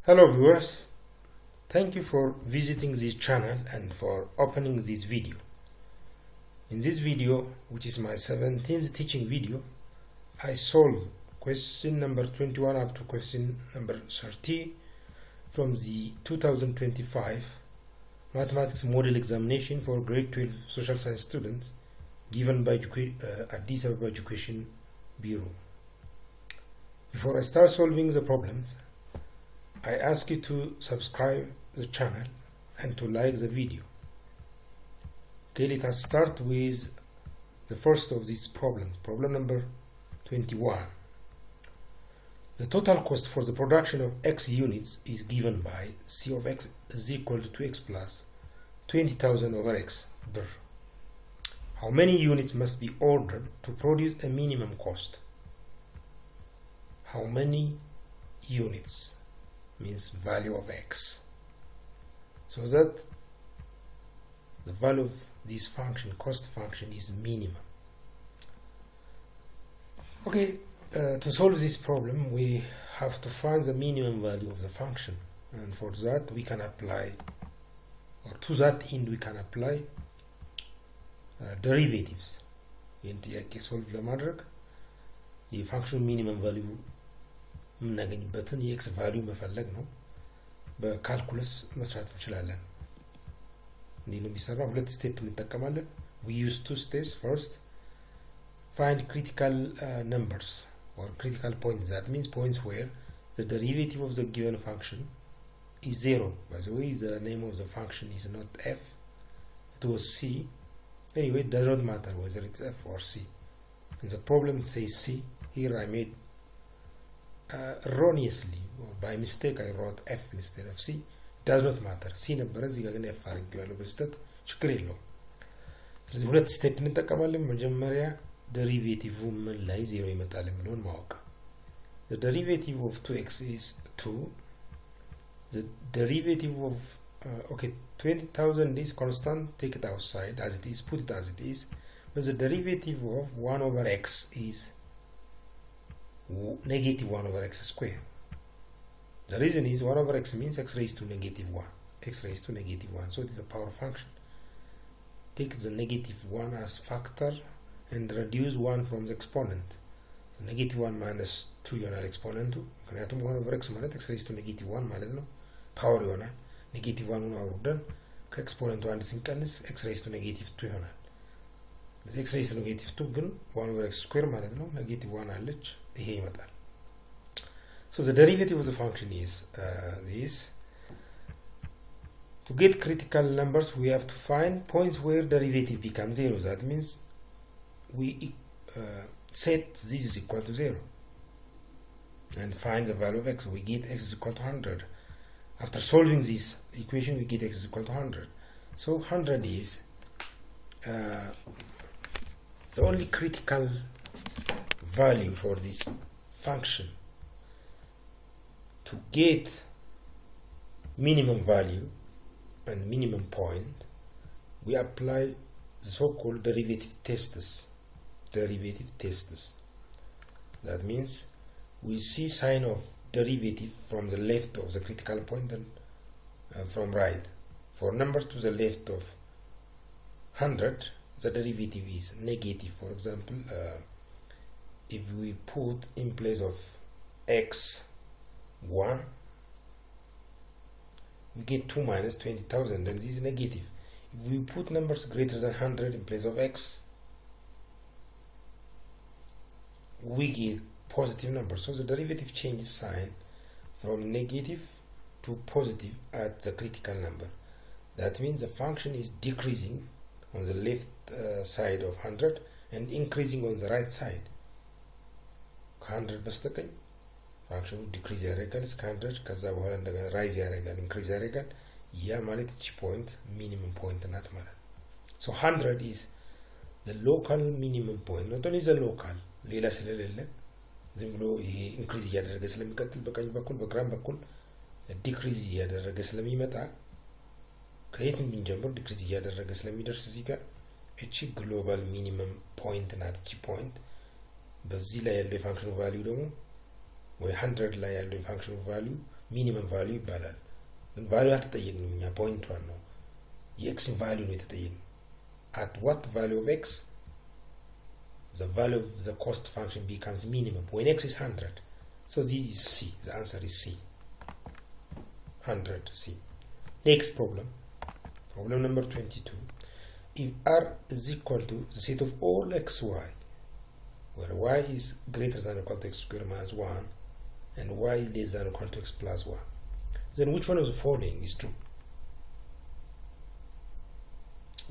Hello viewers, thank you for visiting this channel and for opening this video. In this video, which is my 17th teaching video, I solve question number 21 up to question number 30 from the 2025 Mathematics Model Examination for Grade 12 Social Science students given by Addis Ababa Education Bureau. Before I start solving the problems, I ask you to subscribe the channel and to like the video. Okay, let us start with the first of these problems, problem number 21. The total cost for the production of X units is given by C of X is equal to 2X plus 20,000 over X per. How many units must be ordered to produce a minimum cost? How many units means value of X, so that the value of this function, cost function, is minimum. Okay, to solve this problem we have to find the minimum value of the function, and for that we can apply, or to that end we can apply derivatives. ይህን ጥያቄ ሶልቭ ለማድረግ የፋንክሽኑ ሚኒመም ቫልዩ የምናገኝበትን የኤክስ ቫልዩ መፈለግ ነው። በካልኩለስ መስራት እንችላለን። እንዴት ነው የሚሰራው? ሁለት ስቴፕ እንጠቀማለን። we use two steps. First, find critical numbers or critical points. That means points where the derivative of the given function is 0. By the way, the name of the function is not f, it was c. Anyway, it does not matter whether it's f or c. In the problem it says c. Here I made erroneously, or by mistake I wrote f instead of c. It does not matter. c ነበረ እዚህ ጋር ግን f አድርጌዋለሁ በስተት ችግር የለውም። ስለዚህ ሁለት ስቴፕ እንጠቀማለን። መጀመሪያ ዴሪቬቲቭ ምን ላይ 0 ይመጣል የሚለውን ማወቅ። The derivative of 2x is 2. The derivative of 20,000 is constant, take it outside as it is, put it as it is. But the derivative of 1 over x is negative 1 over x square. The reason is 1 over x means x raised to negative 1. X raised to negative 1. So it is a power function. Take the negative 1 as factor and reduce 1 from the exponent. So negative 1 minus 2 ይሆናል exponent. ምክንያቱም 1 over x ማለት x raised to negative 1 ማለት ነው። ፓወር ይሆናል። ኔጌቲቭ 1 ነው አውርደን ከኤክስፖነንቱ አንድ ሲንቀንስ x raised to negative 2 ይሆናል። ለዚህ x raised to negative 2 ግን 1 over x square ማለት ነው። ኔጌቲቭ 1 አለች። ይሄ ይመጣል። So the derivative of the function is this. To get critical numbers we have to find points where derivative becomes 0. That means we set this is equal to 0 and find the value of x. We get x is equal to 100. After solving this equation we get x is equal to 100. So 100 is the only critical value for this function. To get minimum value and minimum point we apply the so-called derivative tests. That means we see sign of derivative from the left of the critical point and from right. For numbers to the left of 100 the derivative is negative. For example, if we put in place of x 1 we get 2 minus 20,000 and this is negative. If we put numbers greater than 100 in place of x we get positive numbers. So the derivative changes sign from negative to positive at the critical number. That means the function is decreasing on the left side of 100 and increasing on the right side. 100 በስተቀኝ ፋንክሽኑ ዲክሪዝ ያደርጋል እስከ 100 ከዛ በኋላ እንደገና ራይዝ ያደርጋል ኢንክሪዝ ያደርጋል። ያ ማለት እቺ ፖይንት ሚኒመም ፖይንት ናት ማለት። So 100 is the local minimum point. not only the local ሌላ ስለሌለ ዝም ብሎ ይሄ ኢንክሪዝ ያደረገ ስለሚቀጥል በቀኝ በኩል በግራም በኩል ዲክሪዝ ያደረገ ስለሚመጣ ከየትም ብንጀምር ዲክሪዝ ያደረገ ስለሚደርስ እዚህ ጋር እቺ ግሎባል ሚኒመም ፖይንት ናት። እቺ ፖይንት በዚህ ላይ ያለው የፋንክሽኑ ቫልዩ ደግሞ ወይ 100 ላይ ያለው የፋንክሽኑ ቫልዩ minimum value ይባላል value አልተጠየቅንም እኛ point 1 ነው የx value ነው የተጠየቅነው at what value of x the value of the cost function becomes minimum when x is 100 so this is C the answer is C 100 C next problem number 22 if R is equal to the set of all xy where y is greater than or equal to x squared minus 1 and y is less than or equal to x plus 1 then which one of the following is true?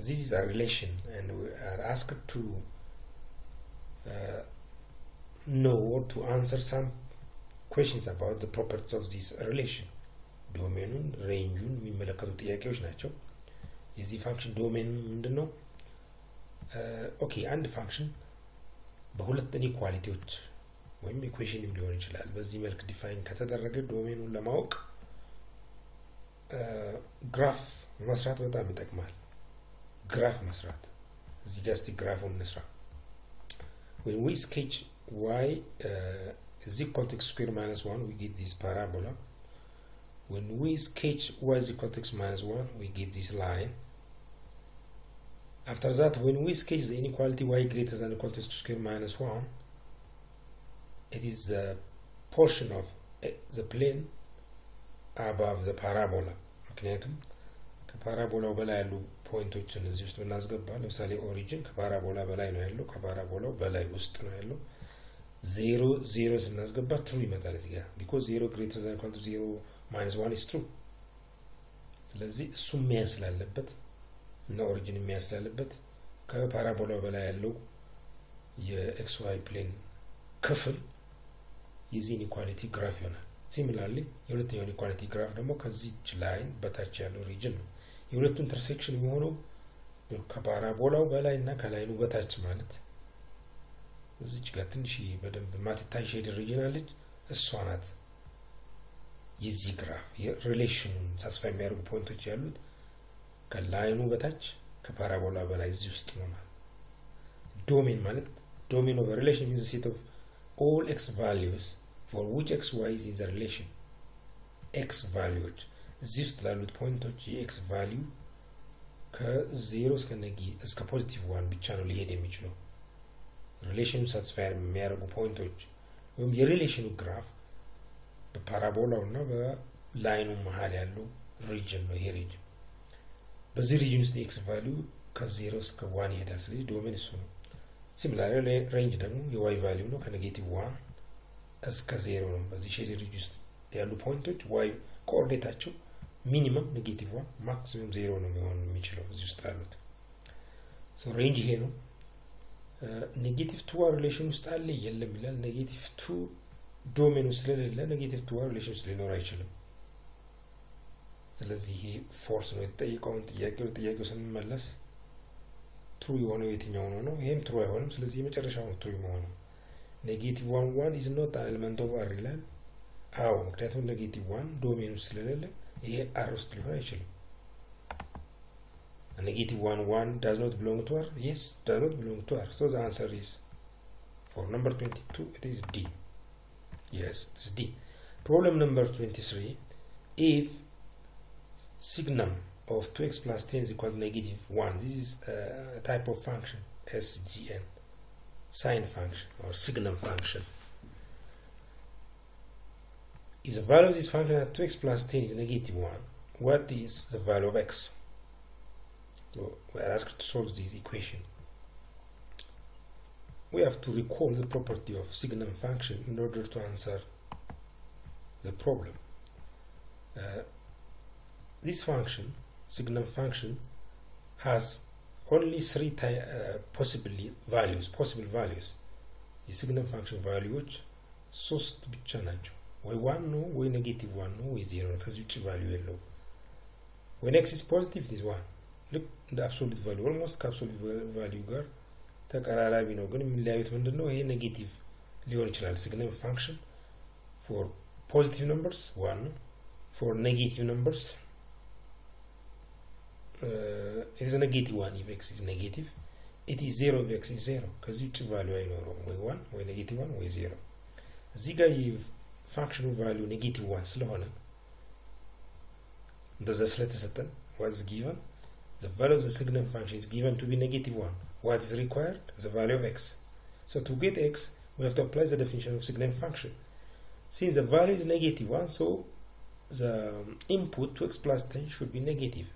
This is a relation and we are asked to know or to answer some questions about the properties of this relation domain range የሚመለከቱ ጥያቄዎች ናቸው የዚህ ፋንክሽን ዶሜን ምንድነው ኦኬ አንድ ፋንክሽን በሁለት ኢንኢኳሊቲዎች ወይም ኢኩዌሽን ሊሆን ይችላል በዚህ መልክ ዲፋይን ከተደረገ ዶሜኑን ለማወቅ ግራፍ መስራት በጣም ይጠቅማል ግራፍ መስራት እዚህ ጋር እስቲ ግራፉን እንስራ when we sketch y is equal to x squared minus 1 we get this parabola when we sketch y is equal to x minus 1 we get this line after that when we sketch the inequality y greater than or equal to x squared minus 1 it is the portion of the plane above the parabola ምክንያቱም ከፓራቦላው በላይ ያሉ ፖይንቶችን እዚህ ውስጥ እናስገባ ለምሳሌ ኦሪጂን ከፓራቦላ በላይ ነው ያለው ከፓራቦላው በላይ ውስጥ ነው ያለው 0 0 ስናስገባ ትሩ ይመጣል እዚህ ጋር because 0 greater than or equal to 0 minus 1 is true ስለዚህ እሱ የሚያስላለበት እና ኦሪጂን የሚያስላለበት ከፓራቦላው በላይ ያለው የxy ፕሌን ክፍል የዚህ ኢንኢኳሊቲ ግራፍ ይሆናል similarly የሁለተኛው ኢንኢኳሊቲ ግራፍ ደግሞ ከዚህች ላይን በታች ያለው ሪጅን ነው የሁለቱ ኢንተርሴክሽን የሚሆነው ከፓራቦላው በላይና ከላይኑ በታች ማለት እዚች ጋር ትንሽ በደንብ ማትታይ ሼድ ሪጅን አለች እሷ ናት የዚህ ግራፍ የሪሌሽኑን ሳትስፋይ የሚያደርጉ ፖይንቶች ያሉት ከላይኑ በታች ከፓራቦላ በላይ እዚህ ውስጥ ነው ማለት ዶሜን ማለት domain of a relation means a set of all x values for which xy is in the relation x values እዚህ ውስጥ ላሉት ፖይንቶች የx value ከ0 እስከ ፖዚቲቭ 1 ብቻ ነው ሊሄድ የሚችለው ሪሌሽኑ ሳትስፋይ የሚያደርጉ ፖይንቶች ወይም የሪሌሽኑ ግራፍ በፓራቦላውና በላይኑ መሃል ያለው ሪጅን ነው ይሄ ሪጅን በዚህ ሪጅን ውስጥ የx value ከ0 እስከ 1 ይሄዳል ስለዚህ ዶሜን እሱ ነው ሲሚላርሊ ሬንጅ ደግሞ የy value ነው ከኔጌቲቭ 1 እስከ 0 ነው በዚህ ሼድ ሪጅን ውስጥ ያሉ ፖይንቶች y ኮኦርዲኔታቸው ሚኒመም ኔጌቲቭ 1 ማክሲመም 0 ነው የሚችለው እዚህ ውስጥ ያሉት ሶ ሬንጅ ይሄ ነው ኔጌቲቭ 2 ሪሌሽን ውስጥ አለ የለም ይላል ኔጌቲቭ 2 ዶሜን ውስጥ ስለሌለ ኔጌቲቭ 2 ሪሌሽን ውስጥ ሊኖር አይችልም ስለዚህ ይሄ ፎርስ ነው የተጠየቀውን ጥያቄው ስንመለስ ትሩ የሆነው የትኛው ነው ይሄም ትሩ አይሆንም ስለዚህ የመጨረሻው ትሩ የሆነው ኔጌቲቭ 1 is not an element of R ይላል አዎ ምክንያቱም ኔጌቲቭ 1 ዶሜን ውስጥ ስለሌለ ይሄ R ውስጥ ሊሆን አይችልም negative 1 does not belong to R yes does not belong to R so the answer is for number 22 it is D yes it's D problem number 23 if signum of 2x plus 10 is equal to negative 1 this is a type of function SGN sine function or signum function if the value of this function at 2x plus 10 is negative 1 what is the value of x so we are asked to solve this equation we have to recall the property of signum function in order to answer the problem this function signum function has only three possible values the signum function values ሶስት ብቻ ናቸው ወይ 1 ነው ወይ ኔጌቲቭ 1 ነው ወይ 0 ነው ከዚህ ውጪ ቫልዩ የለው when x is positive this 1 look the absolute value almost absolute value ጋር ተቀራራቢ ነው ግን የሚለያዩት ምንድነው ይሄ ኔጌቲቭ ሊሆን ይችላል signum function for positive numbers 1 for negative numbers it is a negative 1 if x is negative it is 0 if x is 0 ከዚህ ውጪ ቫልዩ አይኖርም ወይ 1 ወይ ኔጌቲቭ 1 ወይ 0 እዚህ ጋር function value negative 1 ስለሆነ እንደዛ ስለተሰጠን what is given the value of the signum function is given to be -1. What is required? The value of x. So to get x, we have to apply the definition of signum function. Since the value is -1, so the input to x plus 10 should be negative.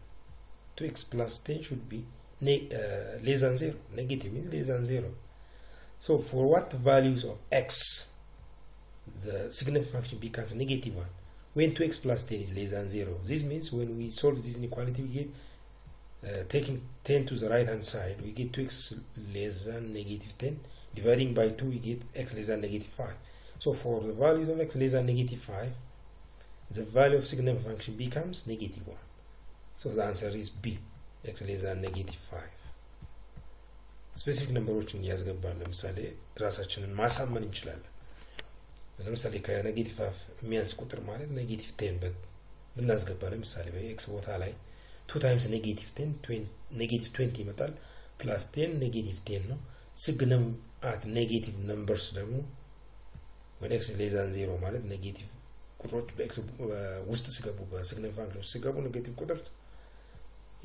To x plus 10 should be less than 0. Negative means less than 0. So for what values of x the signum function becomes -1? When 2x plus 10 is less than 0. This means when we solve this inequality, we get taking 10 to the right hand side, we get 2x less than -10. Dividing by 2, we get x less than -5. So for the values of x less than -5, the value of signum function becomes -1. So the answer is B, x less than -5. Specific numberoችን ያስገባል። ለምሳሌ ራሳችንን ማሳመን እንችላለን። ለምሳሌ ከ-5 የሚያንስ ቁጥር ማለት -10 ብናስገባ ለምሳሌ በx ቦታ ላይ 2 times -10 -20 ይመጣል plus 10 -10 ነው። signum at negative numbers ደግሞ when x less than 0 ማለት ኔጌቲቭ ቁጥሮች በx ውስጥ ሲገቡ በሲግነም ፋንክሽን ሲገቡ ኔጌቲቭ ቁጥር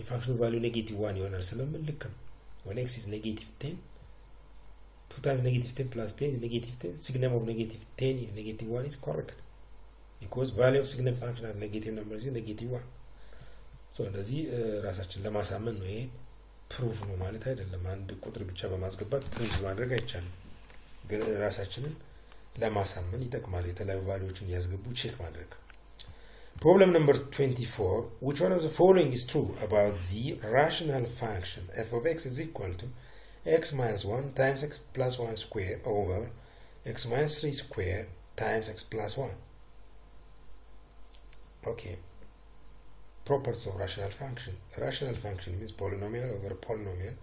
የፋንክሽኑ ቫልዩ -1 ይሆናል ስለምን ልክ ነው። when x is -10 2 times -10 plus 10 is -10. Signum of -10 is -1 is correct because value of signum function at negative numbers is -1. So እንደዚህ ራሳችን ለማሳመን ነው። ይሄ ፕሩፍ ነው ማለት አይደለም። አንድ ቁጥር ብቻ በማስገባት ፕሩፍ ማድረግ አይቻልም። ግን ራሳችንን ለማሳመን ይጠቅማል። የተለያዩ ቫልዩዎችን ያስገቡ ቼክ ማድረግ። Problem number 24. Which one of the following is true about the rational function f of x is equal to x minus 1 times x plus 1 square over x minus 3 square times x plus 1? Okay. Properties of rational function. A rational function means polynomial over polynomial.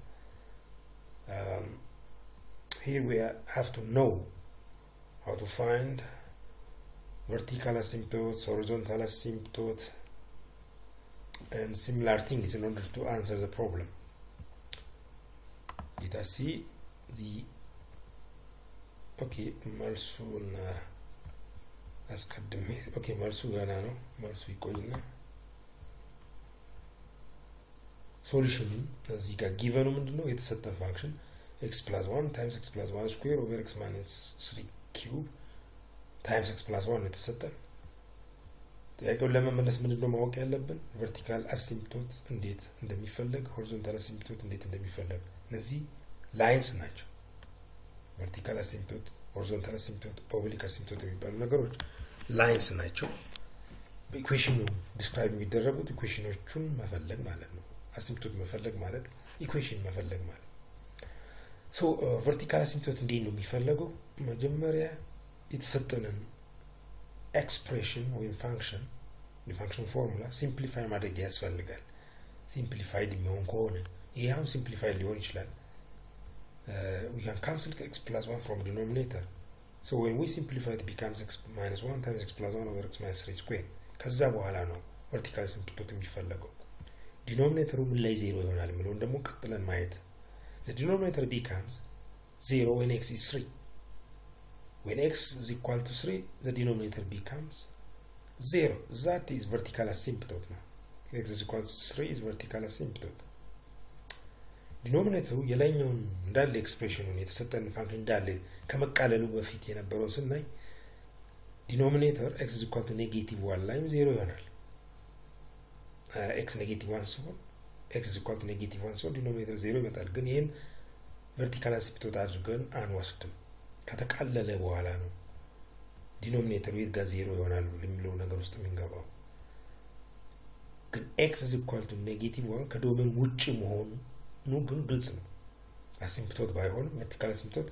Here we have to know how to find vertical asymptotes, horizontal asymptote, and similar things in order to answer the problem. Let us see the መልሱን አስቀድሜ መልሱ ገና ነው። መልሱ ይቆይና ሶሉሽኑ እዚህ ጋር ጊቨኑ ምንድነው? የተሰጠን ፋንክሽን x plus 1 times x plus 1 square over x minus 3 cube times x plus 1 የተሰጠን። ጥያቄውን ለመመለስ ምንድነው ማወቅ ያለብን? vertical asymptote እንዴት እንደሚፈለግ፣ horizontal asymptote እንዴት እንደሚፈለግ። እነዚህ ላይንስ ናቸው። vertical asymptote, horizontal asymptote, oblique asymptote የሚባሉ ነገሮች ላይንስ ናቸው። በኢኩዌሽኑ ዲስክራይብ የሚደረጉት ኢኩዌሽኖቹን መፈለግ ማለት ነው። asymptote መፈለግ ማለት ኢኩዌሽን መፈለግ ማለት። ሶ vertical asymptote እንዴት ነው የሚፈለገው? መጀመሪያ የተሰጠንን ኤክስፕሬሽን ወይም ፋንክሽን የፋንክሽን ፎርሙላ ሲምፕሊፋይ ማድረግ ያስፈልጋል። ሲምፕሊፋይድ የሚሆን ከሆነ ይሄ አሁን ሲምፕሊፋይድ ሊሆን ይችላል። we can cancel x plus 1 from denominator. So when we simplify it becomes x minus 1 times x plus 1 over x minus 3 square. ከዛ በኋላ ነው vertical asymptote የሚፈለገው። ዲኖሚኔተሩ ምን ላይ 0 ይሆናል የሚለውን ደግሞ ቀጥለን ማየት። The denominator becomes 0 when x is 3. When x is equal to 3, the denominator becomes 0. That is vertical asymptote now. X is equal to 3 is vertical asymptote. ዲኖሚኔተሩ የላይኛውን እንዳለ ኤክስፕሬሽኑን የተሰጠን ፋንክሽን እንዳለ ከመቃለሉ በፊት የነበረው ስናይ ዲኖሚኔተር x is equal to -1 ላይም 0 ይሆናል። x -1 ሲሆን x is equal to -1 ሲሆን ዲኖሚኔተር 0 ይመጣል። ግን ይሄን vertical asymptote አድርገን አንወስድም። ከተቃለለ በኋላ ነው ዲኖሚኔተሩ የት ጋር 0 ይሆናል የሚለው ነገር ውስጥ የምንገባው። ግን x is equal to -1 ከዶሜን ውጪ መሆኑ ግን ግልጽ ነው። አሲምፕቶት ባይሆንም vertical asymptote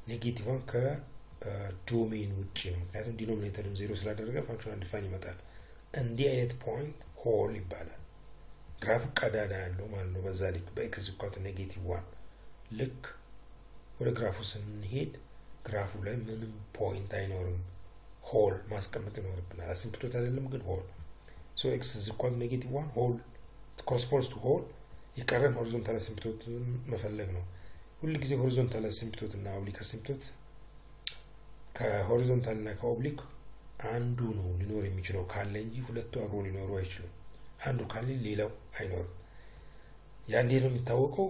-1 ከዶሜን ውጪ ነው። ምክንያቱም ዲኖሚኔተሩን 0 ስላደረገ ፋንክሽኑ አንዲፋይን ይመጣል። እንዲህ አይነት ፖይንት ሆል ይባላል። ግራፉ ቀዳዳ ያለው ማለት ነው። በዛ ልክ በx is equal to -1 ልክ ወደ ግራፉ ስንሄድ ግራፉ ላይ ምንም ፖይንት አይኖርም። ሆል ማስቀመጥ ይኖርብናል። አሲምፕቶት አይደለም ግን ሆል። so x is equal to -1 ሆል corresponds to ሆል። የቀረን horizontal asymptote መፈለግ ነው። ሁሉ ጊዜ horizontal asymptote እና oblique asymptote ከhorizontal እና ከoblique አንዱ ነው ሊኖር የሚችለው ካለ እንጂ ሁለቱ አብሮ ሊኖሩ አይችሉም። አንዱ ካለ ሌላው አይኖርም። ያ እንዴት ነው የሚታወቀው?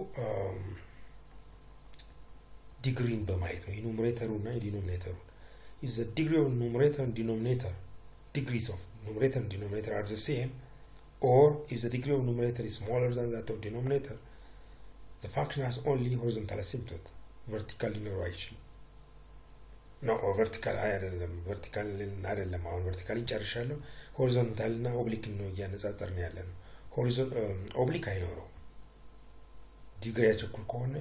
ዲግሪን በማየት ነው። የኑሜሬተሩ እና የዲኖሚኔተሩ if the degree of numerator and denominator degrees of numerator and denominator are the same, or if the degree of numerator is smaller than that of denominator, the function has only horizontal asymptote. vertical ሊኖረው አይችልም። ነው vertical አይደለም፣ vertical አይደለም። አሁን vertical እንጨርሻለሁ። horizontal እና oblique ነው እያነጻጸርን ያለነው። oblique አይኖረው። ዲግሪያቸው እኩል ከሆነ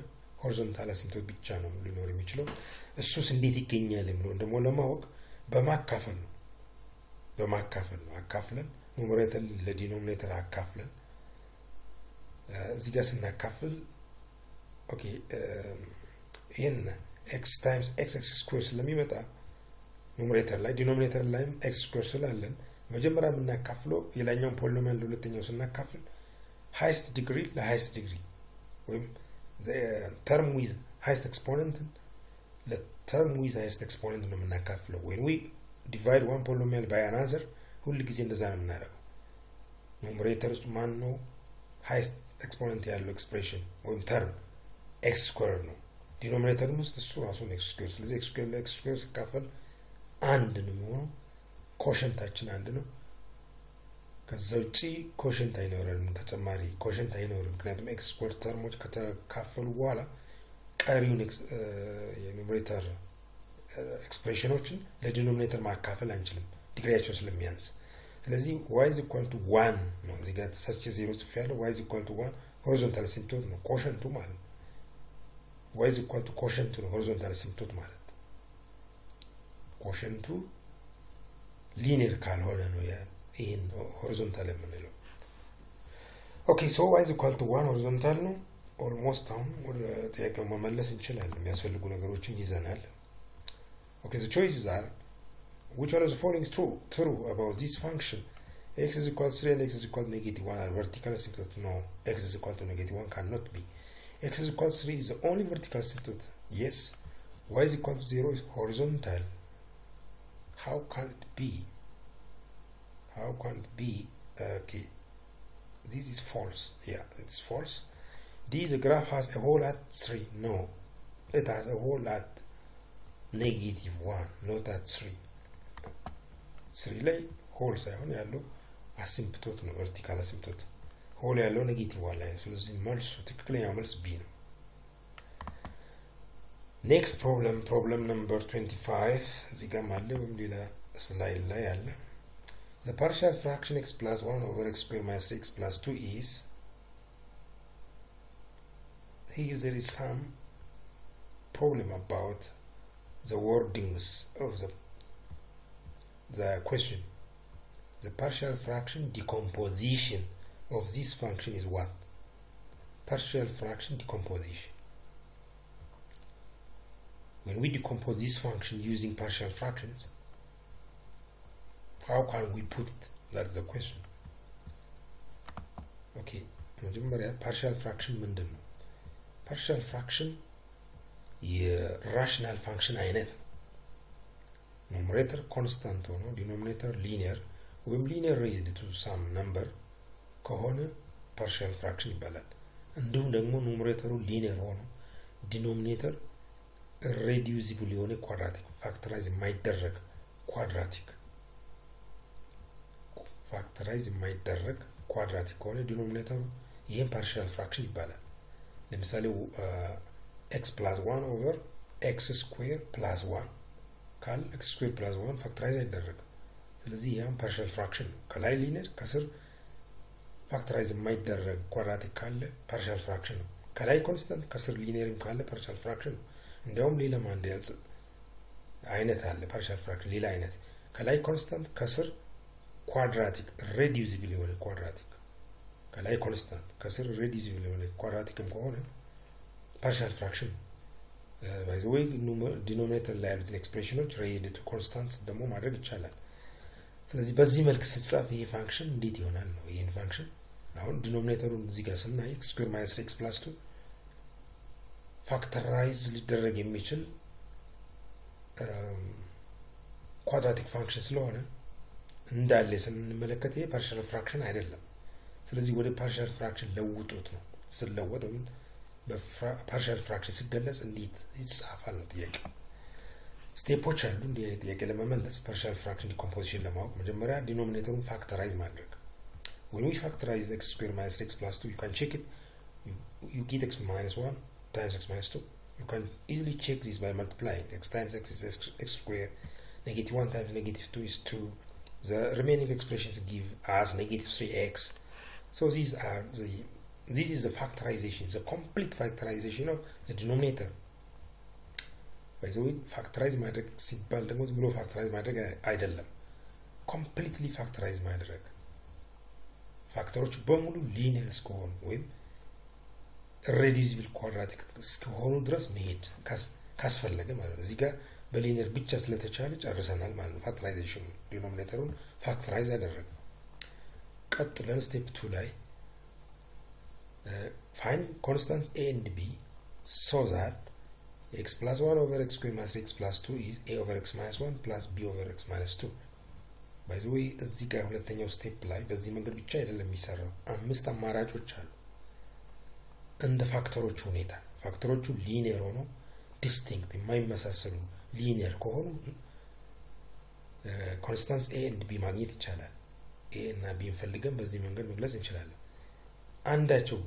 horizontal asymptote ብቻ ነው ሊኖር የሚችለው። እሱስ እንዴት ይገኛል የሚለው ደግሞ ለማወቅ በማካፈል ነው። አካፍለን ኑሜሬተር ለዲኖሚኔተር አካፍለን እዚህ ጋር ስናካፍል ኦኬ ይሄን x times x square ስለሚመጣ ኑሜሬተር ላይ ዲኖሚኔተር ላይም x square ስላለን መጀመሪያ የምናካፍለው የላይኛውን ፖሊኖሚያል ለሁለተኛው ስናካፍል highest degree ለhighest degree ወይም the term with highest exponent ለterm with highest exponent ነው የምናካፍለው። when we divide one polynomial by another ሁሉ ጊዜ እንደዛ ነው የምናደርገው። ኑሜሬተር ውስጥ ማን ነው highest exponent ያለው ኤክስፕሬሽን ወይም term x square ነው። ዲኖሚኔተር ውስጥ እሱ ራሱ ነው x square። ስለዚህ x square ለx square ሲካፈል አንድ ነው የሚሆነው። ኮሸንታችን አንድ ነው። ከዛ ውጪ ኮሸንት አይኖርም፣ ተጨማሪ ኮሸንት አይኖርም። ምክንያቱም x square ተርሞች ከተካፈሉ በኋላ ቀሪውን የኑሜሬተር ኤክስፕሬሽኖችን ለዲኖሚኔተር ማካፈል አንችልም ዲግሪያቸው ስለሚያንስ። ስለዚህ y is equal to 1 ነው። እዚህ ጋር ተሳስቼ 0 ጽፍ ያለው y is equal to 1 ሆሪዞንታል አሲምፕቶት ነው ኮሸንቱ ማለት ነው። y is equal to ኮሸንቱ ነው ሆሪዞንታል አሲምፕቶት ማለት ኮሸንቱ ሊኒየር ካልሆነ ነው ይሄን ሆሪዞንታል የምንለው። ኦኬ ሶ y is equal to 1 ሆሪዞንታል ነው። ኦልሞስት አሁን ወደ ጥያቄው መመለስ እንችላለን። የሚያስፈልጉ ነገሮችን ይዘናል። ኦኬ the choices are which one of the following is true about this function? X is equal to 3 and x is equal to -1 are vertical asymptote. No, x is equal to -1 cannot be. X is equal to 3 is the only vertical asymptote. Yes. Y is equal to 0 is horizontal. How can it be? Okay, this is false. Yeah, it's false. D, the graph has a hole at 3. No, it has a hole at -1, not at 3. 3 ላይ ሆል ሳይሆን ያለው አሲምፕቶት ነው፣ ቨርቲካል አሲምፕቶት። ሆል ያለው -1 ላይ ነው። ስለዚህ መልሱ ትክክለኛው መልስ ቢ ነው። ኔክስት ፕሮብለም ነምበር 25 እዚህ ጋር አለ ወይም ሌላ ስላይድ ላይ አለ። The partial fraction x plus 1 over x squared minus x plus 2 is, here there is some problem about the wordings of the question. The partial fraction decomposition of this function is what? Partial fraction decomposition. When we decompose this function using partial fractions, how can we put it? That's the question. Okay, መጀመሪያ partial fraction ምንድን ነው? partial fraction የራሽናል ፋንክሽን አይነት ነው። ኑሜሬተር ኮንስታንት ሆኖ ዲኖሚኔተር ሊኒየር ወይም ሊኒየር ሬዝድ ቱ ሳም ነምበር ከሆነ partial fraction ይባላል። እንዲሁም ደግሞ ኑሜሬተሩ ሊኒየር ሆኖ ዲኖሚኔተር irreducible የሆነ ኳድራቲክ ፋክተራይዝ የማይደረግ ኳድራቲክ ከሆነ ዲኖሚኔተሩ ይሄን ፓርሻል ፍራክሽን ይባላል። ለምሳሌ x plus 1 over x square plus 1 ካል x square plus 1 ፋክተራይዝ አይደረግም። ስለዚህ ይሄን ፓርሻል ፍራክሽን ነው። ከላይ ሊኒየር ከስር ፋክተራይዝ የማይደረግ ኳድራቲክ ካለ ፓርሻል ፍራክሽን ነው። ከላይ ኮንስታንት ከስር ሊኒየርም ካለ ፓርሻል ፍራክሽን ነው። እንዲያውም ሌላ አንድ አይነት አለ ፓርሻል ፍራክሽን ሌላ አይነት ከላይ ኮንስታንት ከስር ኳድራቲክ ሬዲዩሲብል የሆነ ኳድራቲክ ከላይ ኮንስታንት ከስር ሬዲዩሲብል የሆነ ኳድራቲክም ከሆነ ፓርሻል ፍራክሽን ባይ ዘ ዌይ ዲኖሚኔተር ላይ ያሉትን ኤክስፕሬሽኖች ሬዲድ ቱ ኮንስታንት ደግሞ ማድረግ ይቻላል። ስለዚህ በዚህ መልክ ሲጻፍ ይሄ ፋንክሽን እንዴት ይሆናል ነው። ይሄን ፋንክሽን አሁን ዲኖሚኔተሩን እዚህ ጋር ስናይ x square minus x plus 2 ፋክተራይዝ ሊደረግ የሚችል ኳድራቲክ ፋንክሽን ስለሆነ እንዳለ ስንመለከት ይሄ ፓርሻል ፍራክሽን አይደለም። ስለዚህ ወደ ፓርሻል ፍራክሽን ለውጡት ነው። ስለወጥ ወይም በፓርሻል ፍራክሽን ሲገለጽ እንዴት ይጻፋል ነው ጥያቄው። ስቴፖች አሉ እንደ ጥያቄ ለመመለስ ፓርሻል ፍራክሽን ዲኮምፖዚሽን ለማወቅ መጀመሪያ ዲኖሚኔተሩን ፋክተራይዝ ማድረግ። when we factorize x squared minus x plus 2, you can check it. You get x minus 1 times x minus 2. You can easily check this by multiplying. X times x is x squared. Negative 1 times negative 2 is 2. The remaining expressions give us negative 3x. So this is the factorization, the complete factorization of the denominator. By the way, factorize ማድረግ ሲባል ደግሞ ዝም ብሎ factorize ማድረግ አይደለም፣ completely factorize ማድረግ ፋክተሮች በሙሉ ሊኒየር እስከሆኑ ወይም ኢሬዲዩሲብል ኳድራቲክ እስከሆኑ ድረስ መሄድ ካስፈለገ ማለት ነው። እዚህ ጋር በሊኒየር ብቻ ስለተቻለ ጨርሰናል ማለት ነው። ፋክተራይዜሽኑ ዲኖሚኔተሩን ፋክተራይዝ ያደረገ። ቀጥለን ስቴፕ 2 ላይ find constants a and b so that x plus 1 over x squared minus x plus 2 is a over x minus 1 plus b over x minus 2. by the way እዚህ ጋር ሁለተኛው ስቴፕ ላይ በዚህ መንገድ ብቻ አይደለም የሚሰራው። 5 አማራጮች አሉ እንደ ፋክተሮቹ ሁኔታ። ፋክተሮቹ ሊኒየር ሆኖ ዲስቲንክት የማይመሳሰሉ ሊኒየር ከሆኑ ኮንስታንስ a and b ማግኘት ይቻላል። a እና b ፈልገን በዚህ መንገድ መግለጽ እንችላለን። አንዳቸው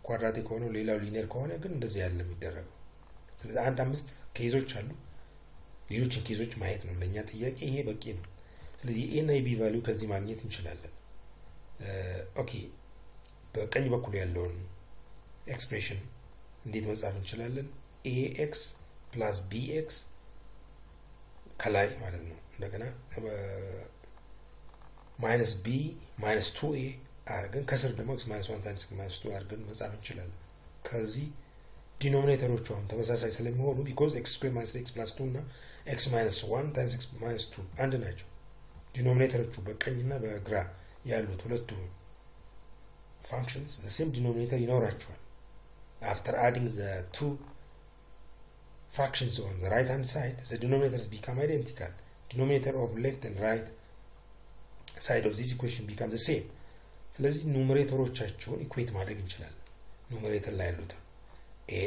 ኳድራቲክ ሆኖ ሌላው ሊኒየር ከሆነ ግን እንደዚህ ያለ የሚደረገው። ስለዚህ 5 ኬዞች አሉ። ሌሎችን ኬዞች ማየት ነው ለኛ ጥያቄ፣ ይሄ በቂ ነው። ስለዚህ a እና b ቫልዩ ከዚህ ማግኘት እንችላለን። ኦኬ በቀኝ በኩል ያለውን ኤክስፕሬሽን እንዴት መጻፍ እንችላለን? ax plus bx ከላይ ማለት ነው። እንደገና minus b minus 2a አርገን ከስር ደግሞ x minus 1 times x minus 2 አርገን መጻፍ እንችላለን። ከዚህ ዲኖሚኔተሮቹ አሁን ተመሳሳይ ስለሚሆኑ because x squared minus x plus 2 እና x minus 1 times x minus 2 አንድ ናቸው። ዲኖሚኔተሮቹ በቀኝና በግራ ያሉት ሁለቱ functions the same denominator ይኖራቸዋል። after adding the two fractions on the right hand side, the denominators become identical. Denominator of left and right side of this equation become the same. ስለዚህ ኑሜሬተሮቻቸውን ኢኩዌት ማድረግ እንችላለን። ኑሜሬተር ላይ ያሉት a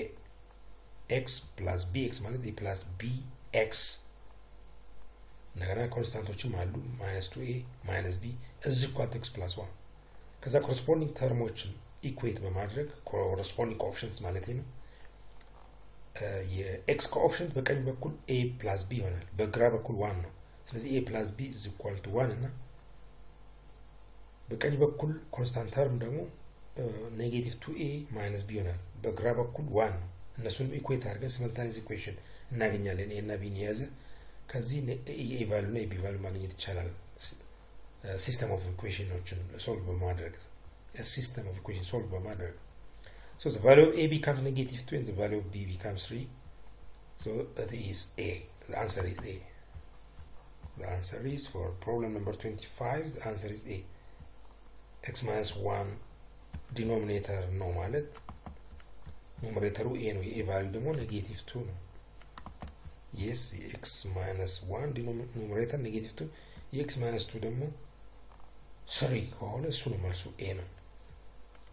x plus bx ማለት a plus bx እንደገና ኮንስታንቶችም አሉ -2a -b is equal to x plus 1 ከዛ ኮረስፖንዲንግ ተርሞችን ኢኩዌት በማድረግ ኮረስፖንዲንግ ኮኤፊሽንትስ ማለት ነው። የx ኮኤፊሽንት በቀኝ በኩል a plus b ይሆናል፣ በግራ በኩል 1 ነው። ስለዚህ a plus b is equal to 1 እና በቀኝ በኩል ኮንስታንት ተርም ደግሞ ኔጌቲቭ 2a minus b ይሆናል፣ በግራ በኩል 1 ነው። እነሱንም ኢኩዌት አድርገን ሲመልታኒየስ ኢኩዌሽን እናገኛለን። a እና b የያዘ ከዚህ a ቫልዩ እና b ቫልዩ ማግኘት ይቻላል። ሲስተም ኦፍ ኢኩዌሽኖችን ሶልቭ በማድረግ a system of equations solved by matter. So the value of a becomes negative 2 and the value of b becomes 3. So that is a. The answer is a. The answer is for problem number 25. The answer is a. X minus 1 denominator no ማለት numerator a ነው። a value ደግሞ negative 2 ነው። Yes, x minus 1 denominator negative 2. x minus 2 ደግሞ 3 ከሆነ እሱ ነው መልሱ a ነው።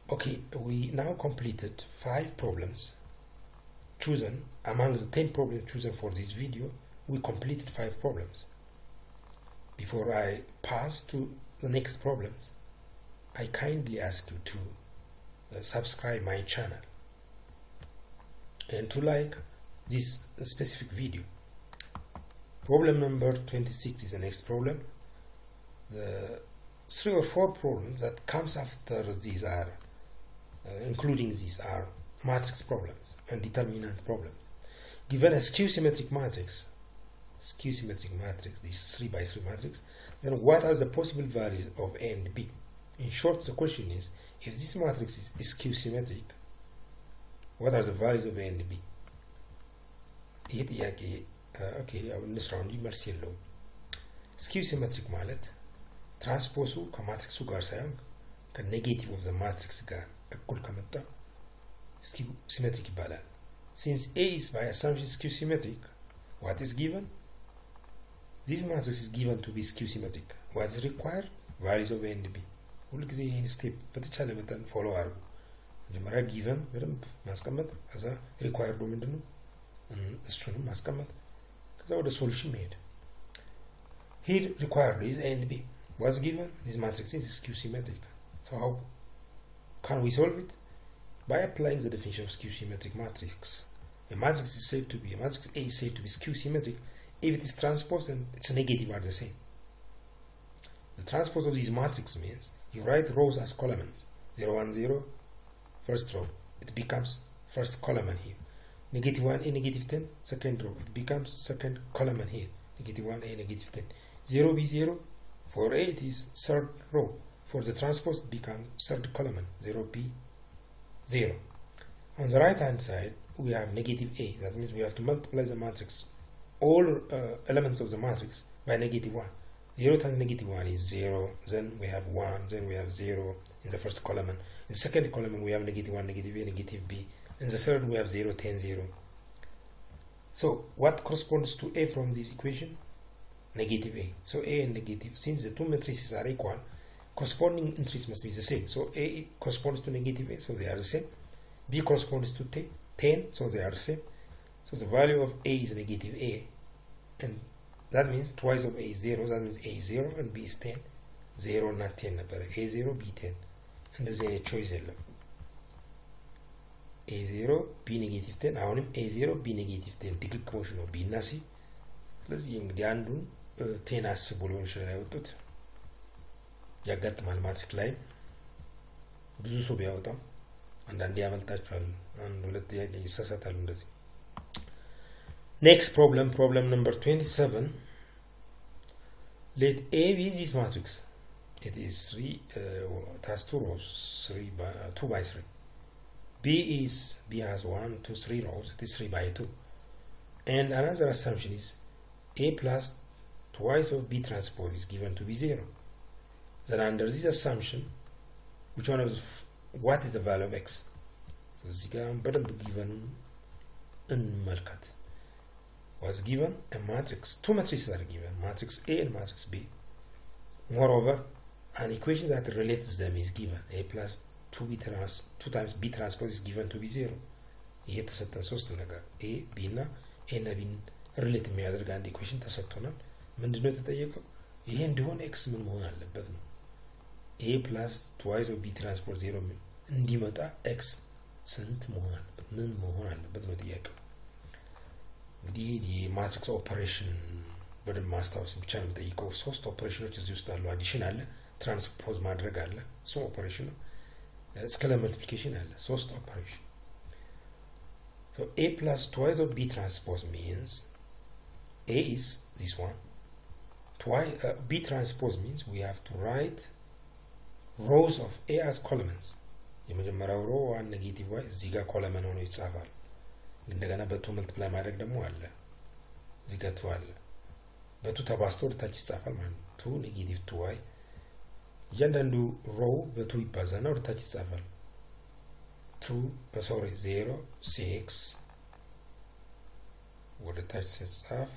Okay, we now completed 5 problems chosen among the 10 problems chosen for this video. We completed 5 problems. Before I pass to the next problems, I kindly ask you to subscribe my channel and to like this specific video. Problem number 26 is the next problem. The 3 or 4 problems that comes after these are including these are matrix problems and determinant problems. Given a skew-symmetric matrix, this 3 by 3 matrix, then what are the possible values of a and b? In short, the question is, if this matrix is skew-symmetric, what are the values of a and b? ይህ ጥያቄ ኦኬ አሁን እንስራው እንጂ መልስ የለውም። skew-symmetric ማለት ትራንስፖሱ ከማትሪክሱ ጋር ሳይሆን ከኔጌቲቭ ኦፍ ዘ ማትሪክስ ጋር እኩል ከመጣ skew symmetric ይባላል። Since A is by assumption skew symmetric, what is given? This matrix is given to be skew symmetric. What is required? Values of A and B. ሁሉ ጊዜ ይሄን ስቴፕ በተቻለ መጠን ፎሎ አድርጉ መጀመሪያ ጊቨን በደንብ ማስቀመጥ ከዛ ሪኳየርዱ ምንድነው እሱንም ማስቀመጥ ከዛ ወደ ሶሉሽን መሄድ here required is a and b was given this matrix is skew symmetric so how can we solve it by applying the definition of skew symmetric matrix a matrix is said to be a matrix A is said to be skew symmetric if it is transposed and its negative are the same. The transpose of this matrix means you write rows as columns 0 1 0 first row it becomes first column here negative 1 a negative 10 second row it becomes second column here negative 1 a negative 10 0 b 0 for a it is third row for the transpose it becomes third column 0 b 0 on the right hand side we have negative a that means we have to multiply the matrix all elements of the matrix by negative 1 0 times negative 1 is 0 then we have 1 then we have 0 in the first column in the second column we have negative 1 negative a negative b in the third we have 0 10 0 so what corresponds to a from this equation negative a so a and negative since the two matrices are equal corresponding entries must be the same so a corresponds to negative a so they are the same b corresponds to 10 so they are the same so the value of a is negative a and that means twice of a is 0 that means a is 0 and b is 10 0 not 10 ነበር a 0 b 10 እንደዚህ አይነት ቾይስ የለም a 0 b negative 10 አሁንም a 0 b negative 10 ድግግሞሽ ነው b እና c ስለዚህ እንግዲህ አንዱን 10 አስቦ ሊሆን ይችላል ያወጡት ያጋጥማል ማትሪክ ላይ ብዙ ሰው ቢያወጣም አንዳንዴ ያመልጣቸዋል አንድ ሁለት ጥያቄ ይሳሳታሉ እንደዚህ next problem number 27 let A be this matrix it is 3 it has two rows 2 by 3 B has 1 2 3 rows it is 3 by 2 and another assumption is A plus twice of B transpose is given to be 0 then under this assumption which one of what is the value of x so this is በደንብ given እንመልከት was given a matrix two matrices are given matrix A and matrix B moreover an equation that relates them is given a plus 2 times B transpose is given to be 0 ይሄ ተሰጠን ሶስት ነገር A B እና A እና B ሪሌት የሚያደርግ አንድ ኢኩዌሽን ተሰጥቶናል ምንድነው የተጠየቀው ይሄ እንዲሆን x ምን መሆን አለበት ነው A plus twice of B transpose 0 እንዲመጣ x ስንት መሆን አለበት ምን መሆን አለበት ነው ጥያቄው እንግዲህ የማትሪክስ ኦፐሬሽን በደንብ ማስታወስ ብቻ ነው የሚጠይቀው ሶስት ኦፐሬሽኖች እዚህ ውስጥ አሉ አዲሽን አለ ትራንስፖዝ ማድረግ አለ ሶ ኦፐሬሽን ነው ስኬላር መልቲፕሊኬሽን አለ ሶስት ኦፐሬሽን so A plus twice of B transpose means A is this one B transpose means we have to write rows of A as columns የመጀመሪያው ሮ ዋን ኔጌቲቭ y እዚህ ጋር ኮለመን ሆኖ ይጻፋል እንደገና በቱ መልቲፕላይ ማድረግ ደግሞ አለ እዚህ ጋር ቱ አለ በቱ ተባስቶ ታች ይጻፋል ማለት 2 ኔጌቲቭ 2y እያንዳንዱ ሮ በቱ ይባዛና ወደ ታች ይጻፋል 0 6 ወደ ታች ሲጻፍ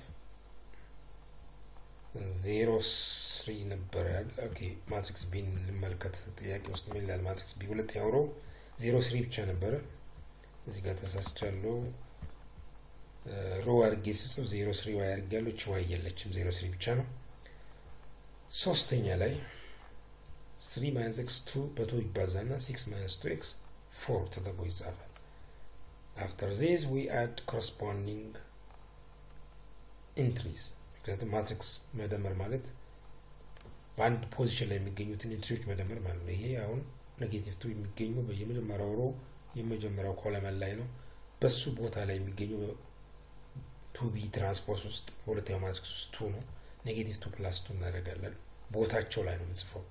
0 3 ነበር ያለ ኦኬ ማትሪክስ ቢ ልመልከት ጥያቄ ውስጥ ምን ይላል ማትሪክስ ቢ ሁለተኛው ሮ 0 3 ብቻ ነበር እዚህ ጋር ተሳስቻለሁ ሮ አርጌ ሲጽፍ 0 3 y አርጋለሁ እቺ y የለችም 0 3 ብቻ ነው ሶስተኛ ላይ 3 minus x 2 በቱ ይባዛና 6 minus 2x 4 ተደርጎ ይጻፋል after this we add corresponding entries ምክንያቱም ማትሪክስ መደመር ማለት በአንድ ፖዚሽን ላይ የሚገኙትን ኢንትሪዎች መደመር ማለት ነው ይሄ አሁን ኔጌቲቭ 2 የሚገኘው በየመጀመሪያው ሮ የመጀመሪያው ኮለመን ላይ ነው በሱ ቦታ ላይ የሚገኘው 2b ትራንስፖዝ ውስጥ ሁለተኛው ማትሪክስ ውስጥ 2 ነው ኔጌቲቭ 2 + 2 እናደርጋለን ቦታቸው ላይ ነው የምንጽፈው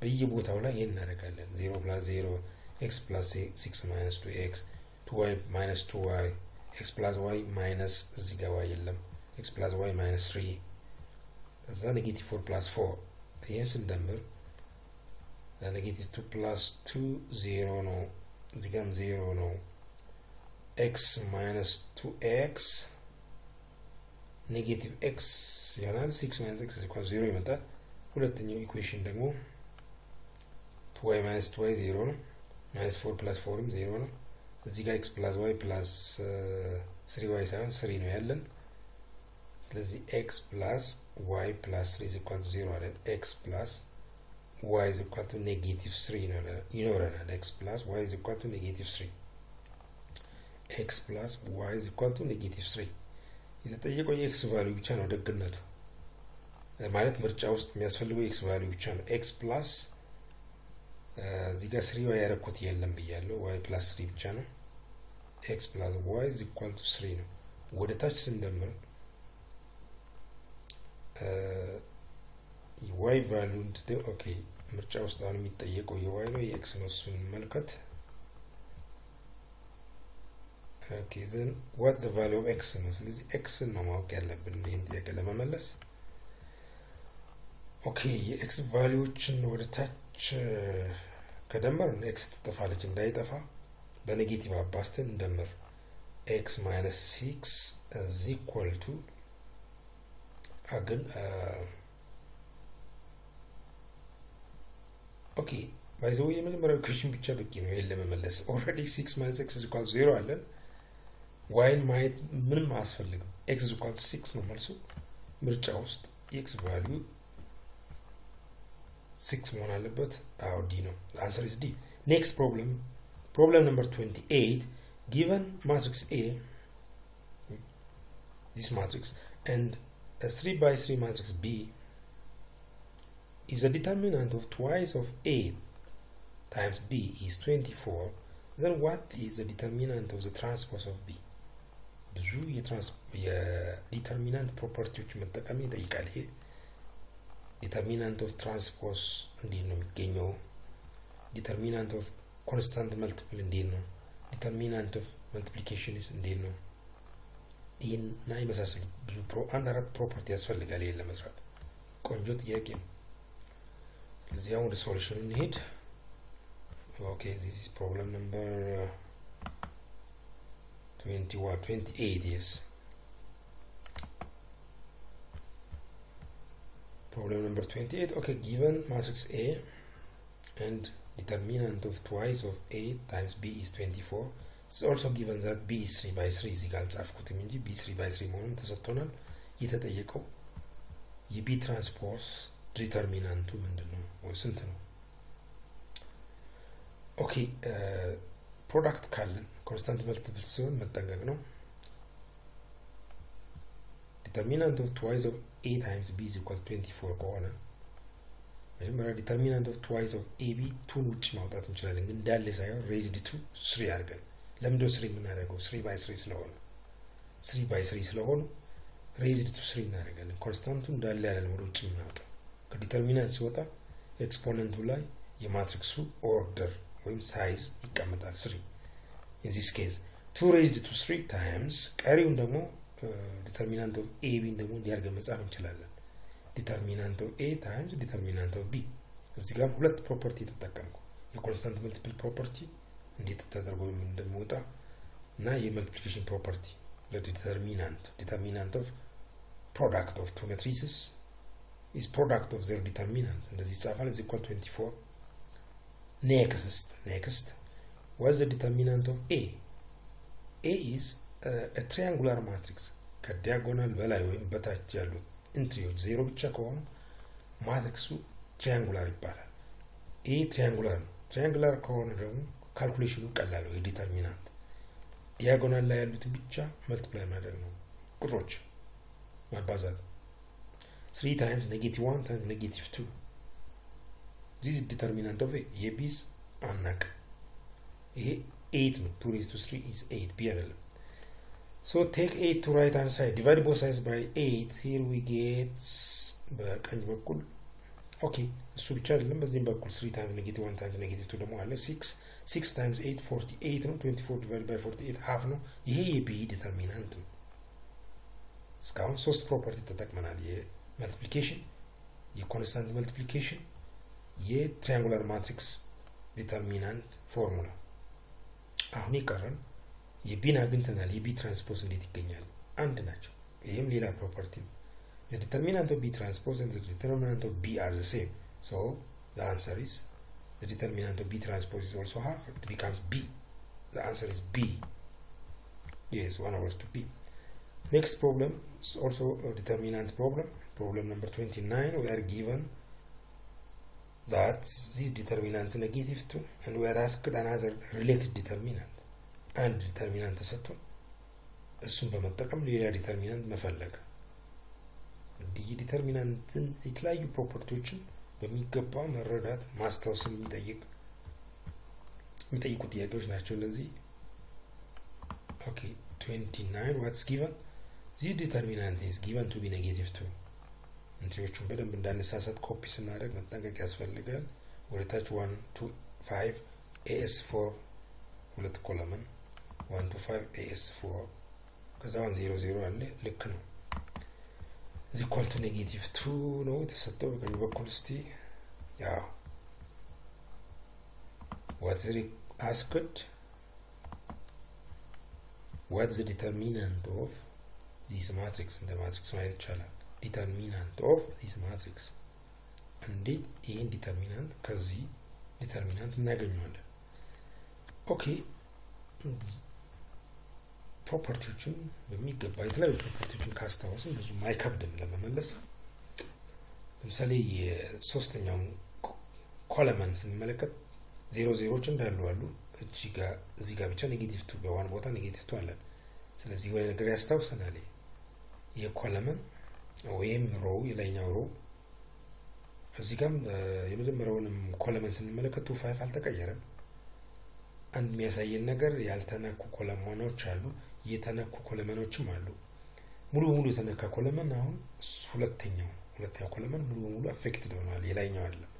በየቦታው ላይ ይሄን እናደርጋለን 0 + 0 x + 6 minus 2x 2y minus 2y x plus y minus እዚህ ጋር y የለም x plus y minus 3 ከዛ ኔጌቲቭ 4 plus 4 ይሄን ስንደምር ኔጌቲቭ 2 plus 2 0 ነው እዚህ ጋርም 0 ነው x minus 2x ኔጌቲቭ x ይሆናል 6 minus x = 0 ይመጣል ሁለተኛው ኢኩዌሽን ደግሞ 2y minus 2y 0 ነው minus 4 plus 4 0 ነው እዚህ ጋር x plus y plus 3y ሳይሆን 3 ነው ያለን ስለዚህ x plus y plus 3 is equal to 0 አይደል x plus y is equal to negative 3 ነው ይኖረናል x plus y is equal to negative 3 x plus y is equal to negative 3 የተጠየቀው የx ቫልዩ ብቻ ነው ደግነቱ ማለት ምርጫ ውስጥ የሚያስፈልገው x ቫልዩ ብቻ ነው x plus እዚህ ጋር 3y ያረኩት የለም ብያለሁ y plus 3 ብቻ ነው x plus y is equal to 3 ነው ወደ ታች ስንደምር y ቫልዩ ኦኬ ምርጫ ውስጥ አሁን የሚጠየቀው y ነው የx ነው እሱን መልከት okay then what's the value of x ነው ስለዚህ x ነው ማወቅ ያለብን ይሄን ጥያቄ ለመመለስ okay የx ቫልዩዎችን ወደ ታች ከደመርን x ትጠፋለች እንዳይጠፋ በኔጌቲቭ አባስተን እንደምር x minus 6 is equal to again okay by the way የመጀመሪያው ኢኩዌሽን ብቻ በቂ ነው ይሄን ለመመለስ already 6 minus x is equal to 0 አለን y ማየት ምንም አያስፈልግም x is equal to 6 ነው መልሱ ምርጫ ውስጥ x value 6 መሆን አለበት አው d ነው answer is d next problem number 28 given matrix A this matrix and a 3 by 3 matrix B if the determinant of twice of A times B is 24 then what is the determinant of the transpose of B ብዙ የዲተርሚናንት ፕሮፐርቲዎች መጠቀም ይጠይቃል ይሄ determinant of transpose እንዴት ነው የሚገኘው determinant of constant multiple እንዴት ነው determinant of multiplication እንዴት ነው ይሄን እና የመሳሰሉ ብዙ አራት ፕሮፐርቲ ያስፈልጋል ይሄን ለመስራት ቆንጆ ጥያቄ ነው ስለዚህ አሁን ወደ ሶሉሽኑ እንሄድ okay this is problem number 28 is problem number 28 okay given matrix A and determinant of twice of A times B is 24 it's also given that B is 3 by 3 እዚህ ጋር ጻፍኩትም እንጂ B 3 by 3 መሆኑን ተሰጥቶናል የተጠየቀው የB ትራንስፖዝ ዲተርሚናንቱ ምንድነው ወይ ስንት ነው ኦኬ ፕሮዳክት ካለን ኮንስታንት መልቲፕል ሲሆን መጠንቀቅ ነው determinant of twice of A times B is equal to 24 ከሆነ መጀመሪያ determinant of twice of AB 2 ውጭ ማውጣት እንችላለን ግን እንዳለ ሳይሆን raised to 3 አድርገን ለምንድነው 3 የምናደርገው 3 by 3 ስለሆነ 3 by 3 ስለሆነ raised to 3 እናደርጋለን ኮንስታንቱ እንዳለ ያለን ወደ ውጭ እናውጣ ከዲተርሚናንት ሲወጣ ኤክስፖነንቱ ላይ የማትሪክሱ ኦርደር ወይም ሳይዝ ይቀመጣል 3 in this case 2 raised to 3 times ቀሪውን ደግሞ determinant of AB ደግሞ እንዲያርገን መጻፍ እንችላለን determinant of A times determinant of B እዚህ ጋር ሁለት ፕሮፐርቲ ተጠቀምኩ የኮንስታንት መልቲፕል ፕሮፐርቲ እንዴት ተደርጎ እንደሚወጣ እና የመልቲፕሊኬሽን ፕሮፐርቲ determinant of product of two matrices is product of their determinant እንደዚህ ይጻፋል is equal to 24 next what's the determinant of A is a triangular matrix ከዲያጎናል በላይ ወይም በታች ያሉት ኢንትሪዎች ዜሮ ብቻ ከሆኑ ማትሪክሱ ትሪያንጉላር ይባላል A ትሪያንጉላር ከሆነ ደግሞ ካልኩሌሽኑ ቀላል ነው የዲተርሚናንት ዲያጎናል ላይ ያሉት ብቻ መልቲፕላይ ማድረግ ነው ቁጥሮች ማባዛት 3 times negative 1 times negative 2 this is determinant of A የቢስ አናቅ ይሄ 8 ነው 2 raised to 3 is 8 B አይደለም so take 8 to right hand side divide both sides by 8 here we get በቀኝ በኩል okay እሱ ብቻ አይደለም በዚህም በኩል 3 times negative 1 times negative 2 ደግሞ አለ 6 times 8 48 ነው 24 divided by 48 half ነው ይሄ የቢ ዲተርሚናንት ነው እስካሁን ሶስት ፕሮፐርቲ ተጠቅመናል የመልቲፕሊኬሽን የኮንስታንት መልቲፕሊኬሽን የትሪያንጉላር ማትሪክስ ዲተርሚናንት ፎርሙላ አሁን ይቀረን የቢን አግኝተናል የቢ ትራንስፖዝ እንዴት ይገኛል አንድ ናቸው ይሄም ሌላ ፕሮፐርቲ ነው the determinant of B transpose and the determinant of B are the same so the answer is the determinant of B transpose is also half, it becomes B. The answer is B. Yes, 1/2B. Next problem is also a determinant problem. Problem number 29. We are given that this determinant is -2, and we are asked another related determinant. And determinant ተሰጥቶ እሱን በመጠቀም ሌላ ዲተርሚናንት መፈለግ። ዲተርሚናንትን የተለያዩ ፕሮፐርቲዎችን በሚገባ መረዳት ማስታወስ የሚጠይቁ ጥያቄዎች ናቸው እነዚህ። Okay, 29. What's given? This determinant is given to be -2. እንትዎቹን በደንብ እንዳንሳሳት ኮፒ ስናደርግ መጠንቀቅ ያስፈልጋል። ወደ ታች 1 to 5 AS4 ሁለት ኮለመን 1 to 5 AS4 ከዛ 1 0 0 አለ። ልክ ነው። እዚህ ኢኳል ቱ -2 ነው የተሰጠው በቀኝ በኩል። እስቲ ያው what's asked? What's the determinant of this matrix? In the matrix ማየት ይቻላል። determinant of this matrix. እንዴት ይሄን ዲተርሚናንት ከዚህ ዲተርሚናንት እናገኘዋለን? ኦኬ ፕሮፐርቲዎችን በሚገባ የተለያዩ ፕሮፐርቲዎችን ካስታወስን ብዙ አይከብድም ለመመለስ። ለምሳሌ የሶስተኛው ኮለመን ስንመለከት 0 0ዎች እንዳሉ አሉ። እዚህ ጋር ብቻ -2 በዋን ቦታ -2 አለ። ስለዚህ ወይ ነገር ያስታውሰናል። የኮለመን ወይም ሮው የላይኛው ሮው እዚህ ጋር የመጀመሪያውንም ኮለመን ስንመለከት 2 5 አልተቀየረም። አንድ የሚያሳየን ነገር ያልተነኩ ኮለመኖች አሉ፣ የተነኩ ኮለመኖችም አሉ። ሙሉ በሙሉ የተነካ ኮለመን አሁን ሁለተኛው ኮለመን ሙሉ በሙሉ አፌክትድ ሆኗል፣ የላይኛው አይደለም።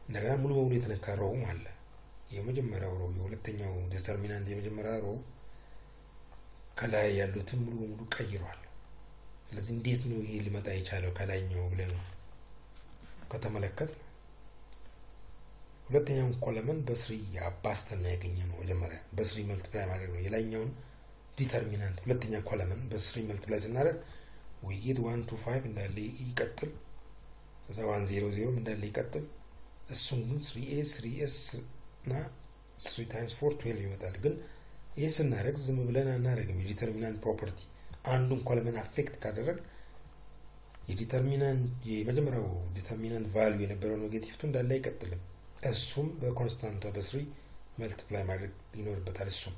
እንደገና ሙሉ በሙሉ የተነካ ሮውም አለ። የመጀመሪያው ሮው የሁለተኛው ዲተርሚናንት የመጀመሪያው ሮው ከላይ ያሉትን ሙሉ በሙሉ ቀይሯል። ስለዚህ እንዴት ነው ይሄ ሊመጣ የቻለው ከላይኛው ብለን ከተመለከት ሁለተኛው ኮለመን በ3 አባስተን ያገኘነው መጀመሪያ በ3 መልቲፕላይ ማድረግ ነው። የላይኛውን ዲተርሚናንት ሁለተኛ ኮለመን በ3 መልቲፕላይ ስናደርግ we get 1 to 5 እንዳለ ይቀጥል፣ ከዛ 1 0 0 እንዳለ ይቀጥል። እሱን ግን 3s እና 3 times 4 12 ይመጣል። ግን ይሄ ስናደርግ ዝም ብለን አናደርግም። የዲተርሚናንት ፕሮፐርቲ አንዱን ኮለመን አፌክት ካደረግ የዲተርሚናንት የመጀመሪያው ዲተርሚናንት ቫልዩ የነበረው -2 እንዳለ አይቀጥልም። እሱም በኮንስታንቷ በ3 መልቲፕላይ ማድረግ ይኖርበታል። እሱም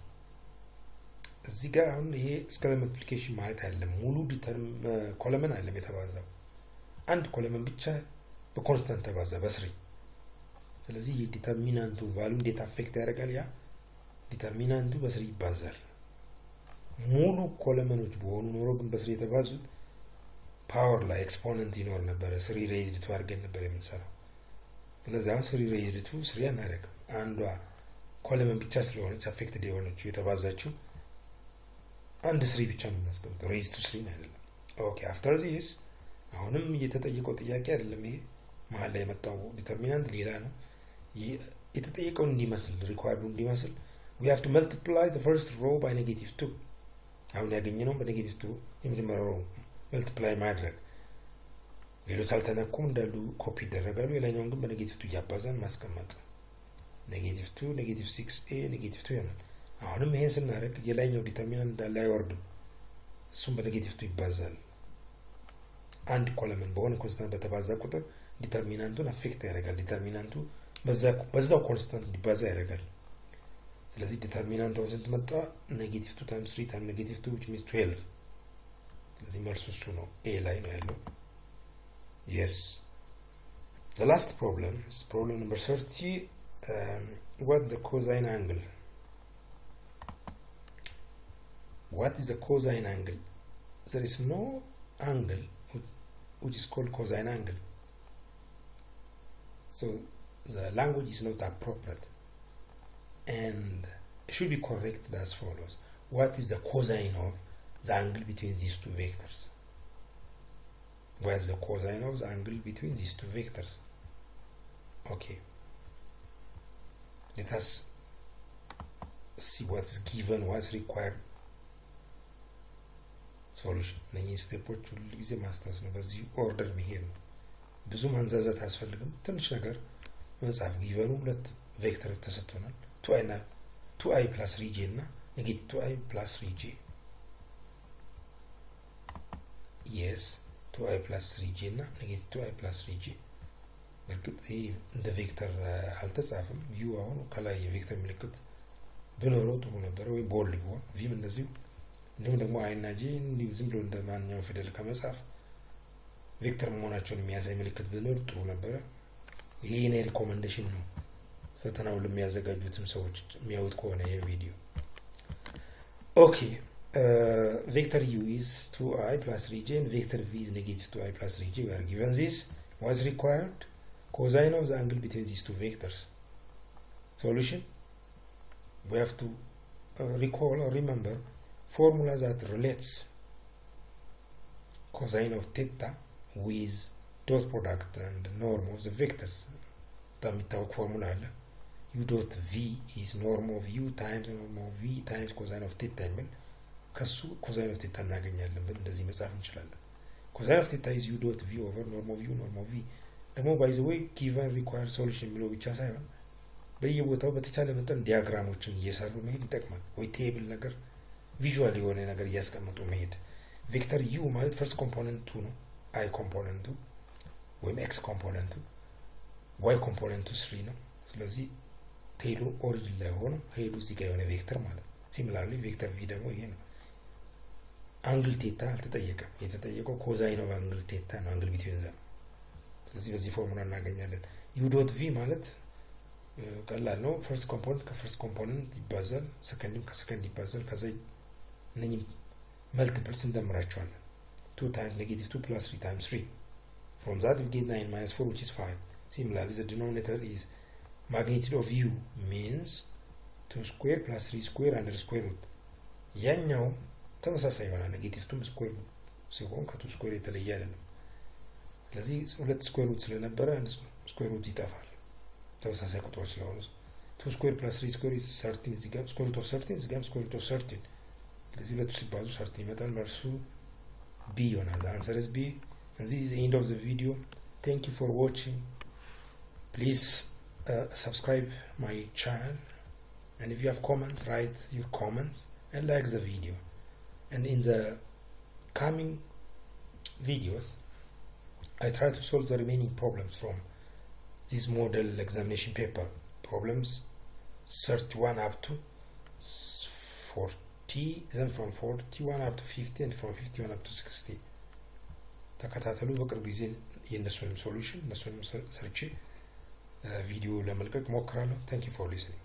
እዚህ ጋር አሁን ይሄ ስኬላር መልቲፕሊኬሽን ማለት አይደለም። ሙሉ ኮለመን አይደለም የተባዛው፣ አንድ ኮለመን ብቻ በኮንስታንት ተባዛ በ3። ስለዚህ የዲተርሚናንቱ ቫልዩ እንዴት አፌክት ያደርጋል? ያ ዲተርሚናንቱ በ3 ይባዛል። ሙሉ ኮለመኖች በሆኑ ኖሮ ግን በ3 የተባዙት ፓወር ላይ ኤክስፖነንት ይኖር ነበር። 3 ሬይዝድ ቱ አድርገን ነበር የምንሰራው። ስለዚህ አሁን 3 ሬይዝድ ቱ 3 አናደርግም። አንዷ ኮለመን ብቻ ስለሆነች አፌክትድ የሆነችው የተባዛችው አንድ 3 ብቻ ነው የምናስቀምጠው፣ ሬይዝ ቱ 3 አይደለም። ኦኬ አፍተር ዚስ አሁንም እየተጠየቀው ጥያቄ አይደለም። ይሄ መሀል ላይ የመጣው ዲተርሚናንት ሌላ ነው። የተጠየቀው እንዲመስል ሪኳየርዱ እንዲመስል we have to multiply the first row by -2። አሁን ያገኘነው በ-2 የመጀመሪያው ሮው መልቲፕላይ ማድረግ፣ ሌሎች አልተነኩም እንዳሉ ኮፒ ይደረጋሉ። የላይኛውን ግን በ-2 እያባዛን ማስቀመጥ። -2 -6a -2 ይሆናል። አሁንም ይሄን ስናደርግ የላይኛው ዲተርሚናንት እንዳለ አይወርድም፣ እሱም በ-2 ይባዛል። አንድ ኮለመን በሆነ ኮንስታንት በተባዛ ቁጥር ዲተርሚናንቱን አፌክት ያደርጋል። ዲተርሚናንቱ በዛው ኮንስታንት እንዲባዛ ያደርጋል። ስለዚህ ዲተርሚናንቱ ስንት መጣ? -2 times 3 times -2 which means 12። ስለዚህ መልሱ እሱ ነው፣ ኤ ላይ ነው ያለው። yes. The last problem is problem number 30. What is the cosine angle? What is the cosine angle? There is no angle which is called cosine angle. So the language is not appropriate and it should be corrected as follows. What is the cosine of the angle between these two vectors? What is the cosine of the angle between these two vectors? Okay. Let us see what's given, what's required. Solution. እነኚህ ስቴፖች ሁሉ ጊዜ ማስታወስ ነው። በዚህ ኦርደር መሄድ ነው። ብዙ ማንዛዛት አያስፈልግም። ትንሽ ነገር መጻፍ ጊቨኑ ሁለት ቬክተር ተሰጥቶናል 2i plus 3j እና negative 2i plus 3j yes 2i plus 3j እና negative 2i plus 3j በርግጥ ይሄ እንደ ቬክተር አልተጻፈም ቪው አሁን ከላይ የቬክተር ምልክት በኖረው ጥሩ ነበር ወይ ቦልድ ቢሆን ቪም እንደዚህ እንደም ደግሞ i እና j እንዲሁ ዝም ብሎ እንደ ማንኛውም ፊደል ከመጻፍ ቬክተር መሆናቸውን የሚያሳይ ምልክት ቢኖር ጥሩ ነበር ይሄ የኔ ሪኮመንዴሽን ነው ፈተናው ለሚያዘጋጁትም ሰዎች የሚያውት ከሆነ ይሄ ቪዲዮ ኦኬ vector u is 2i plus 3j and vector v is negative 2i plus 3j we are given this was required cosine of the angle between these two vectors solution we have to recall or remember formula that relates cosine of theta with dot product and norm of the vectors the formula u dot v is norm of u times norm of v times cosine of theta የሚል ከሱ cosine of theta እናገኛለን እንደዚህ መጻፍ እንችላለን cosine of theta is u dot v over norm of u norm of v ደግሞ by the way given required solution የሚለው ብቻ ሳይሆን በየቦታው በተቻለ መጠን ዲያግራሞችን እየሰሩ መሄድ ይጠቅማል ወይ ቴብል ነገር ቪዥዋል የሆነ ነገር እያስቀመጡ መሄድ ቬክተር u ማለት ፈርስት ኮምፖነንቱ ነው i ኮምፖነንቱ ወይም x ኮምፖነንቱ y ኮምፖነንቱ 3 ነው ስለዚህ ቴሉ ኦሪጂን ላይ ሆኖ ሄዱ እዚህ ጋር የሆነ ቬክተር ማለት ሲሚላርሊ ቬክተር v ደግሞ ይሄ ነው አንግል ቴታ አልተጠየቀም የተጠየቀው ኮዛይን ኦፍ አንግል ቴታ ነው አንግል ቢትዊን ዘም ስለዚህ በዚህ ፎርሙላ እናገኛለን u dot v ማለት ቀላል ነው ፈርስት ኮምፖነንት ከፈርስት ኮምፖነንት ይባዛል ሰከንድም ከሰከንድ ይባዛል ከዛ እነኚህ መልቲፕልስ እንደምራቸዋለን 2 times negative 2 plus 3 times 3 from that we get 9 minus 4 which is 5 similarly the denominator is magnitude of u means 2 square plus 3 square under square root ያኛው ተመሳሳይ ይሆናል negative 2 square root ሲሆን ከ2 square የተለየ አይደለም ስለዚህ ሁለት square root ስለነበረ አንድ square root ይጠፋል ተመሳሳይ ቁጥሮች ስለሆኑ 2 square plus 3 square is 13 እዚህ ጋር square root of 13 እዚህ ጋር square root of 13 ስለዚህ ሁለቱ ሲባዙ 13 ይመጣል መልሱ B ይሆናል the answer is B and this is the end of the video thank you for watching please subscribe my channel and if you have comments write your comments and like the video and in the coming videos I try to solve the remaining problems from this model examination paper problems 31 up to 40 then from 41 up to 50 and from 51 up to 60 ተከታተሉ በቅርብ ጊዜ የነሱንም ሶሉሽን እነሱንም ሰርቼ ቪዲዮ ለመልቀቅ ሞክራለሁ thank you for listening